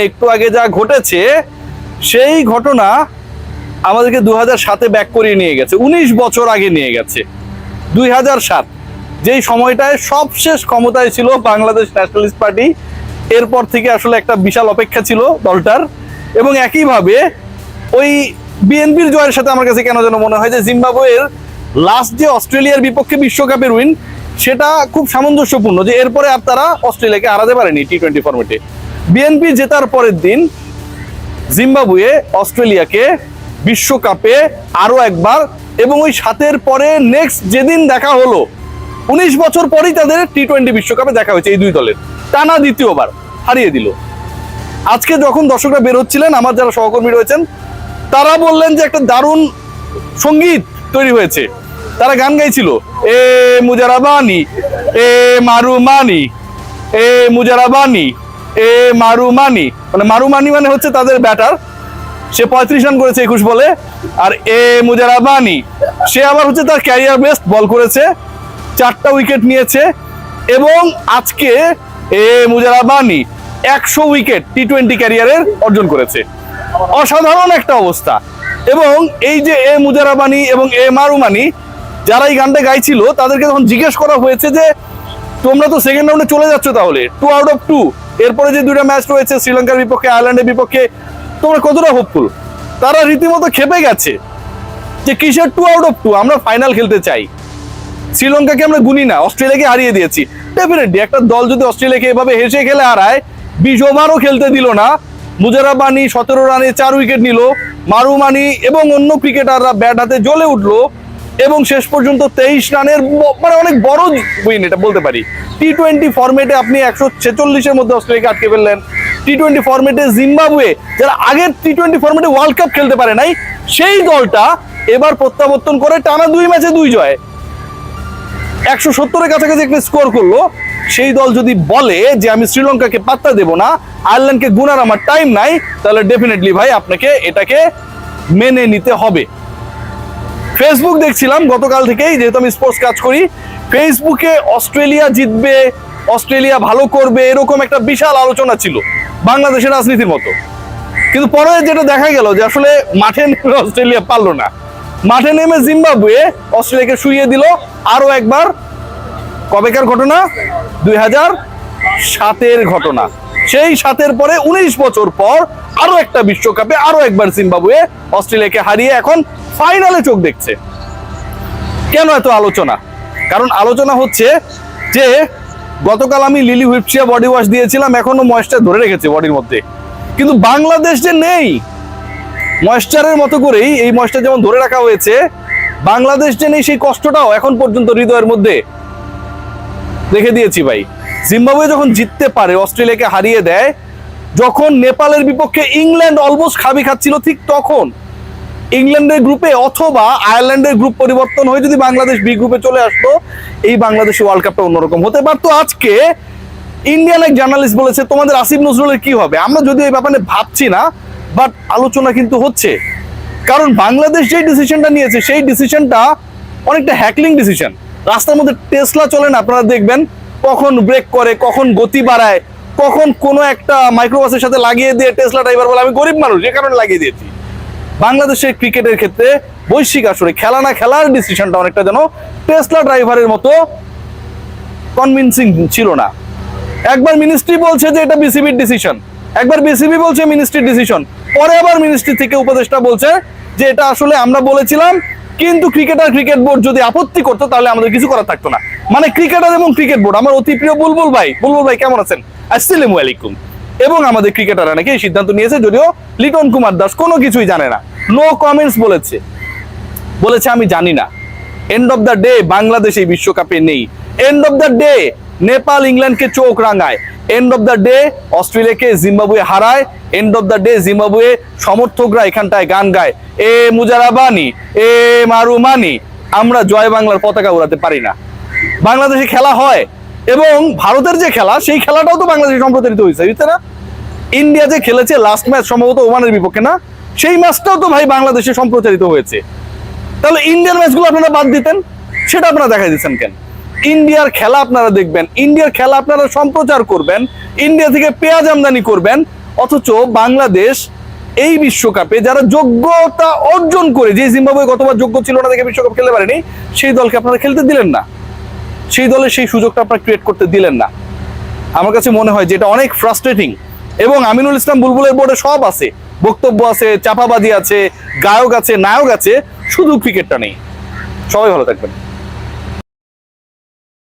একটু আগে যা ঘটেছে সেই ঘটনা আমাদেরকে 2007-এ ব্যাক করিয়ে নিয়ে গেছে, 19 বছর আগে নিয়ে গেছে। 2007 যেই সময়টায় সবশেষ ক্ষমতায় ছিল বাংলাদেশ ন্যাশনালিস্ট পার্টি, এরপর থেকে আসলে একটা বিশাল অপেক্ষা ছিল দলটার। এবং একইভাবে ওই বিএনপির জয়ের সাথে আমার কাছে কেন যেন মনে হয় যে জিম্বাবুয়ের লাস্ট যে অস্ট্রেলিয়ার বিপক্ষে বিশ্বকাপের উইন, সেটা খুব সামঞ্জস্যপূর্ণ যে এরপরে আর তারা অস্ট্রেলিয়াকে হারাতে পারেনি টি-20 ফরম্যাটে। বিএনপি জেতার পরের দিন জিম্বাবুয়ে অস্ট্রেলিয়াকে বিশ্বকাপে আরো একবার, এবং ওই 7-এর পরে নেক্সট যেদিন দেখা হলো 19 বছর পরেই তাদের টি-20 বিশ্বকাপে দেখা হয়েছে এই দুই দলের, টানা দ্বিতীয়বার হারিয়ে দিল। আজকে যখন দর্শকরা বের হচ্ছিলেন, আমার যারা সহকর্মী রয়েছেন তারা বললেন যে একটা দারুণ সঙ্গীত তৈরি হয়েছে, তারা গান গাইছিল, এ মুজারাবানি এ মারুমানি, এ মুজারাবানি এ মারুমানি, মানে মারুমানি মানে হচ্ছে তাদের ব্যাটার, সে 35 রান করেছে 21 বলে। আর এ মুজারাবানি সে আবার হচ্ছে তার ক্যারিয়ার বেস্ট বল করেছে, 4টা উইকেট নিয়েছে। এবং আজকে এ মুজারাবানি 100 উইকেট টি-20 ক্যারিয়ারের অর্জন করেছে, অসাধারণ একটা অবস্থা। এবং এই যে এ মুজারাবানি এবং এ মারুমানি যারা এই গানটা গাইছিল, তাদেরকে যখন জিজ্ঞেস করা হয়েছে যে তোমরা তো সেকেন্ড রাউন্ডে চলে যাচ্ছ, তাহলে 2 আউট অফ 2, এরপরে যে 2টা ম্যাচ রয়েছে শ্রীলঙ্কার বিপক্ষে, আয়ারল্যান্ডের বিপক্ষে, তোমরা কতটা হোপফুল? তারা রীতিমতো খেপে গেছে যে কিসের 2 আউট অফ 2, আমরা ফাইনাল খেলতে চাই, শ্রীলঙ্কাকে আমরা গুনি না, অস্ট্রেলিয়াকে হারিয়ে দিয়েছি। ডেফিনেটলি একটা দল যদি অস্ট্রেলিয়াকে এভাবে হেসে খেলে হারায়, 20 ওভারও খেলতে দিল না, মুজারাবানি 17 রানে 4 উইকেট নিল, মারুমানি এবং অন্য ক্রিকেটাররা ব্যাট হাতে জ্বলে উঠলো, এবং শেষ পর্যন্ত 23 রানের মানে অনেক বড় উইন এটা বলতে পারি। টি-20 ফরম্যাটে আপনি 146-এর মধ্যে অস্ট্রেলিয়াকে আটকে ফেললেন। টি-20 ফরম্যাটে জিম্বাবুয়ে যারা আগের টি-20 ফরম্যাটে ওয়ার্ল্ড কাপ খেলতে পারে নাই, সেই দলটা এবার প্রত্যাবর্তন করে টানা 2 ম্যাচে 2 জয়, 170-এর কাছাকাছি একটা স্কোর করলো। সেই দল যদি বলে যে আমি শ্রীলঙ্কাকে পাত্তা দেব না, আয়ারল্যান্ডকে গুনার আমার টাইম নাই, তাহলে ডেফিনেটলি ভাই আপনাকে এটাকে মেনে নিতে হবে। ফেসবুক দেখছিলাম গতকাল থেকেই, যেহেতু আমি স্পোর্টস কাজ করি, ফেসবুকে অস্ট্রেলিয়া জিতবে, অস্ট্রেলিয়া ভালো করবে, এরকম একটা বিশাল আলোচনা ছিল বাংলাদেশের রাজনীতির মতো। কিন্তু পরে যেটা দেখা গেল যে আসলে মাঠে নেমে অস্ট্রেলিয়া পারলো না, মাঠে নেমে জিম্বাবুয়ে অস্ট্রেলিয়াকে শুইয়ে দিল আরো একবার। কবেকার ঘটনা? 2007-এর ঘটনা। সেই 7-এর পরে 19 বছর পর আরো একটা বিশ্বকাপে আরো একবার জিম্বাবুয়ে অস্ট্রেলিয়াকে হারিয়ে এখন ফাইনালে চোখ দেখছে। কেন এত আলোচনা? কারণ আলোচনা হচ্ছে যে গতকাল আমি লিলি হুইপশিয়া বডি ওয়াশ দিয়েছিলাম, এখনো ময়েশ্চার ধরে রেখেছে বডির মধ্যে, কিন্তু বাংলাদেশ যে নেই, ময়েশ্চারের মতো করেই এই ময়েশ্চার যেমন ধরে রাখা হয়েছে, বাংলাদেশ যে নেই সেই কষ্টটাও এখন পর্যন্ত হৃদয়ের মধ্যে রেখে দিয়েছি ভাই। জিম্বাবুয়ে যখন জিততে পারে, অস্ট্রেলিয়াকে হারিয়ে দেয়, যখন নেপালের বিপক্ষে ইংল্যান্ড অলমোস্ট খাবি খাচ্ছিল, ঠিক তখন ইংল্যান্ডের গ্রুপে অথবা আয়ারল্যান্ডের গ্রুপ পরিবর্তন হয়ে যদি বাংলাদেশ বি গ্রুপে চলে আসতো, এই বাংলাদেশ ওয়ার্ল্ড কাপটা অন্যরকম হতে পারতো। আজকে ইন্ডিয়ান এক জার্নালিস্ট বলেছে তোমাদের আসিফ নজরুলের কি হবে। আমরা যদিও এই ব্যাপারে ভাবছি না, বাট আলোচনা কিন্তু হচ্ছে, কারণ বাংলাদেশ যে ডিসিশনটা নিয়েছে সেই ডিসিশনটা অনেকটা হ্যাকলিং ডিসিশন। রাস্তার মধ্যে টেসলা চলে না, আপনারা দেখবেন কখন ব্রেক করে, কখন গতি বাড়ায়, কখন কোনো একটা মাইক্রোবাসের সাথে লাগিয়ে দিয়ে টেসলা ড্রাইভার বলে আমি গরিব মানুষ, এ কারণে লাগিয়ে দিয়েছি। বাংলাদেশের ক্রিকেটের ক্ষেত্রে বৈশ্বিক আসরে খেলা না খেলার ডিসিশনটা অনেকটা যেন টেসলা ড্রাইভারের মতো কনভিনসিং ছিল না। একবার মিনিস্ট্রি বলছে যে এটা বিসিবির ডিসিশন, একবার বিসিবি বলছে মিনিস্ট্রির ডিসিশন, পরে আবার মিনিস্ট্রি থেকে উপদেষ্টা বলছে যে এটা আসলে আমরা বলেছিলাম, কিন্তু ক্রিকেট বোর্ড যদি আপত্তি করতো তাহলে আমাদের কিছু করার থাকতো না। মানে ক্রিকেটার এবং ক্রিকেট বোর্ড, আমার অতি প্রিয় বুলবুল ভাই কেমন আছেন? আসসালামু আলাইকুম। এবং আমাদের ক্রিকেটাররা নাকি এই সিদ্ধান্ত নিয়েছে, যদিও লিটন কুমার দাস কোনো কিছুই জানে না, নো কমেন্টস বলেছে আমি জানি না। End of the day Bangladesh এই বিশ্বকাপে নেই, end of the day Nepal ইংল্যান্ডকে চোখ রাঙায়, এন্ড অফ দ্য ডে অস্ট্রেলিয়াকে জিম্বাবুয়ে হারায়, end of the day Zimbabwe সমর্থকরা এখানটায় গান গায়, এ মুজারাবানি এ মারুমানি, আমরা জয় বাংলার পতাকা উড়াতে পারি না। বাংলাদেশে খেলা হয়, এবং ভারতের যে খেলা সেই খেলাটাও তো বাংলাদেশে সম্প্রচারিত হয়েছে না। ইন্ডিয়া যে খেলেছে লাস্ট ম্যাচ সম্ভবত ওমানের বিপক্ষে না, সেই ম্যাচটাও তো ভাই বাংলাদেশে সম্প্রচারিত হয়েছে। তাহলে ইন্ডিয়ান ম্যাচগুলো আপনারা বাদ দিতেন, সেটা আপনারা দেখাই দিচ্ছেন কেন? ইন্ডিয়ার খেলা আপনারা দেখবেন, ইন্ডিয়ার খেলা আপনারা সম্প্রচার করবেন, ইন্ডিয়া থেকে পেঁয়াজ আমদানি করবেন, অথচ বাংলাদেশ এই বিশ্বকাপে যারা যোগ্যতা অর্জন করে, যে জিম্বাবুয়ে গতবার যোগ্য ছিল না দেখে বিশ্বকাপ খেলতে পারেনি, সেই দলকে আপনারা খেলতে দিলেন না, সেই দলের সেই সুযোগটা আপনারা ক্রিয়েট করতে দিলেন না। আমার কাছে মনে হয় যে এটা অনেক ফ্রাস্ট্রেটিং। এবং আমিনুল ইসলাম বুলবুলের বোর্ডে সব আছে, বক্তব্য আছে, চাপাবাজি আছে, গায়ক আছে, নায়ক আছে, শুধু ক্রিকেটটা নেই। সবাই ভালো থাকবেন।